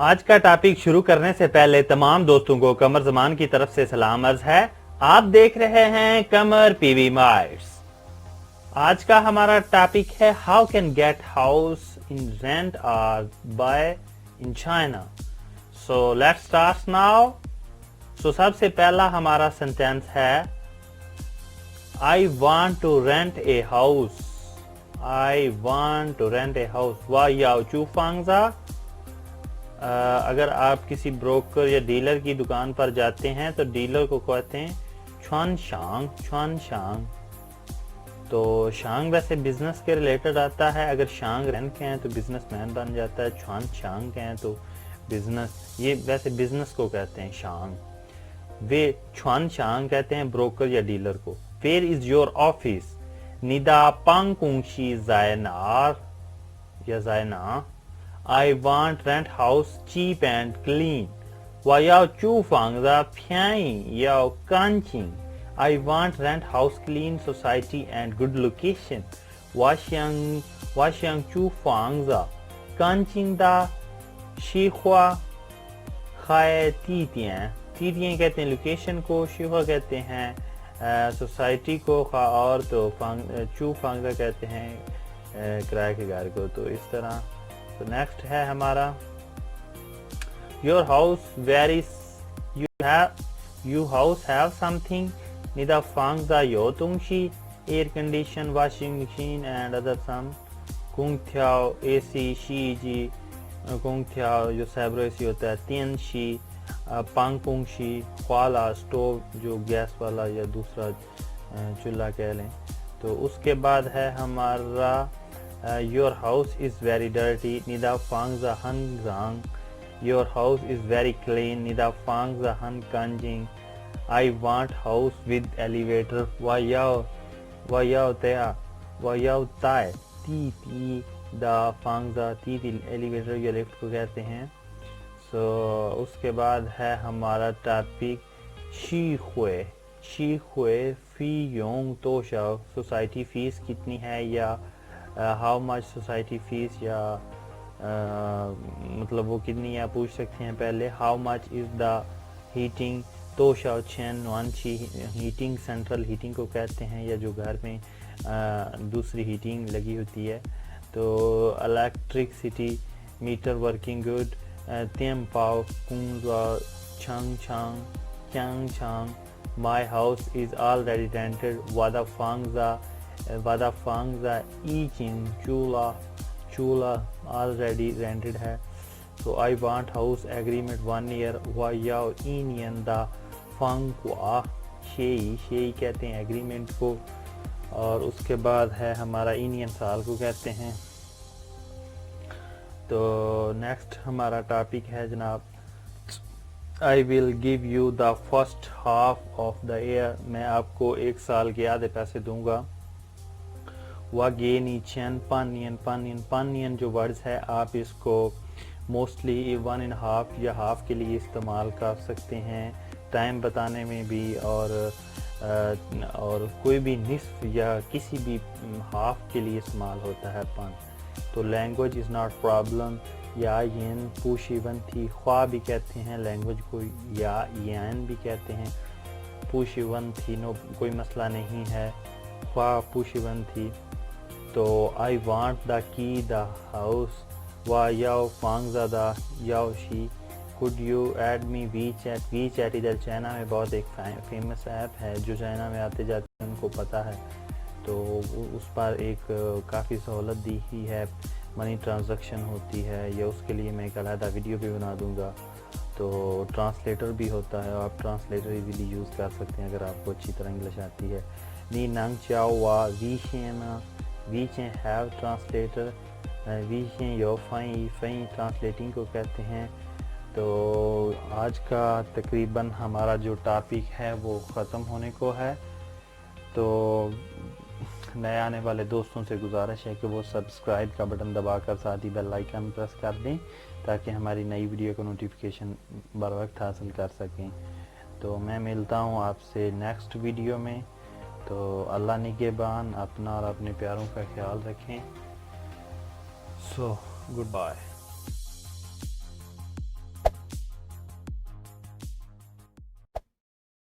आज का टॉपिक शुरू करने से पहले तमाम दोस्तों को कमर जमान की तरफ से सलाम अर्ज है। आप देख रहे हैं कमर पीवी माइट्स। आज का हमारा टॉपिक है how can get house in rent और buy in China. So let's start now. So सबसे पहला हमारा सेंटेंस है I want to rent a house. I want to rent a house. वाह याओ चू फांगजा। अगर आप किसी ब्रोकर या डीलर की दुकान पर जाते हैं तो डीलर को कहते हैं छुआन शांग, छुआन शांग। तो शांग वैसे बिजनेस के रिलेटेड आता है। अगर शांग रन के हैं तो बिजनेसमैन बन जाता है। छुआन शांग के हैं तो बिजनेस, ये वैसे बिजनेस को कहते हैं शांग। वे छुआन शांग कहते हैं ब्रोकर या डीलर को। Where is your office? निदा पांग कुंगशी जायनार या जायना। I want rent house cheap and clean. 我要租房子便宜又干净。I want rent house clean society and good location. 我想租房子干净的西花开地点。地点कहते हैं लोकेशन को, शिवा कहते हैं सोसाइटी को, और तो चू फांगजा कहते हैं किराए के घर को। तो इस तरह तो नेक्स्ट है हमारा your house very you house have something निदा फांग दा यो तुंगशी air condition washing machine and other सम कुंग थ्याओ एसी शी जी कुंग थ्याओ जो सैब्रो एसी होता है तीन शी पांग कुंग शी ख्वाला स्टोव जो गैस वाला या दूसरा चूल्हा कह लें। तो उसके बाद है हमारा your house is very dirty. Nida fangza han rang. Your house is very clean. Nida fangza han kanjing. I want house with elevator. Wayao tea. Wayao tai. Ti da fangza ti elevator या lift को कहते हैं। So उसके बाद है हमारा topic she हुए फी Yong तो शाओ। सोसाइटी फीस कितनी है या हाउ मच सोसाइटी फीस या मतलब वो कितनी आप पूछ सकते हैं। पहले how much is the heating तो शाओ चैन वानची। हीटिंग सेंट्रल हीटिंग को कहते हैं या जो घर में दूसरी हीटिंग लगी होती है। तो इलेक्ट्रिसिटी मीटर वर्किंग गुड तेम पाओ कुंग छंग छांग क्यांग छांग। My house is already rented वादा फांगजा ई चिंग चूला ऑलरेडी रेंटेड है। तो I want house agreement 1 year वायाओ ईनियन दा फांगवा शेई कहते हैं एग्रीमेंट को। और उसके बाद है हमारा ईनियन साल को कहते हैं। तो नेक्स्ट हमारा टॉपिक है जनाब I will give you the first half of the year. मैं आपको 1 साल के आधे पैसे दूंगा। वागेनी चैन पानियन जो वर्ड्स है आप इसको मोस्टली 1.5 या हाफ के लिए इस्तेमाल कर सकते हैं टाइम बताने में भी, और कोई भी निस्फ या किसी भी हाफ के लिए इस्तेमाल होता है पान। तो लैंग्वेज इज़ नॉट प्रॉब्लम या येन पूशीवन थी ख्वा भी कहते हैं लैंग्वेज को, या येन भी कहते हैं। पूशीवन थी नो कोई मसला नहीं है, ख्वा पूशीवन थी। तो I want the key the house वा याओ फांगजा द याओ शी। Could you add me WeChat इधर चाइना में बहुत एक फेमस ऐप है जो चाइना में आते जाते हैं उनको पता है। तो उस पर एक काफ़ी सहूलत दी ही है, मनी ट्रांजैक्शन होती है, या उसके लिए मैं एक अलहदा वीडियो भी बना दूंगा। तो ट्रांसलेटर भी होता है, आप ट्रांसलेटर इजीली यूज़ कर सकते हैं अगर आपको अच्छी तरह इंग्लिश आती है। नी नंग चाओ वा वीचे have translator वीचे yo Fai translating को कहते हैं। तो आज का तकरीबन हमारा जो टॉपिक है वो ख़त्म होने को है। तो नए आने वाले दोस्तों से गुजारिश है कि वो सब्सक्राइब का बटन दबाकर साथ ही बेल आइकन प्रेस कर दें ताकि हमारी नई वीडियो का नोटिफिकेशन बर वक्त हासिल कर सकें। तो मैं मिलता हूँ आपसे नेक्स्ट वीडियो में। तो अल्लाह निगहबान, अपना और अपने प्यारों का ख्याल रखें। So good bye.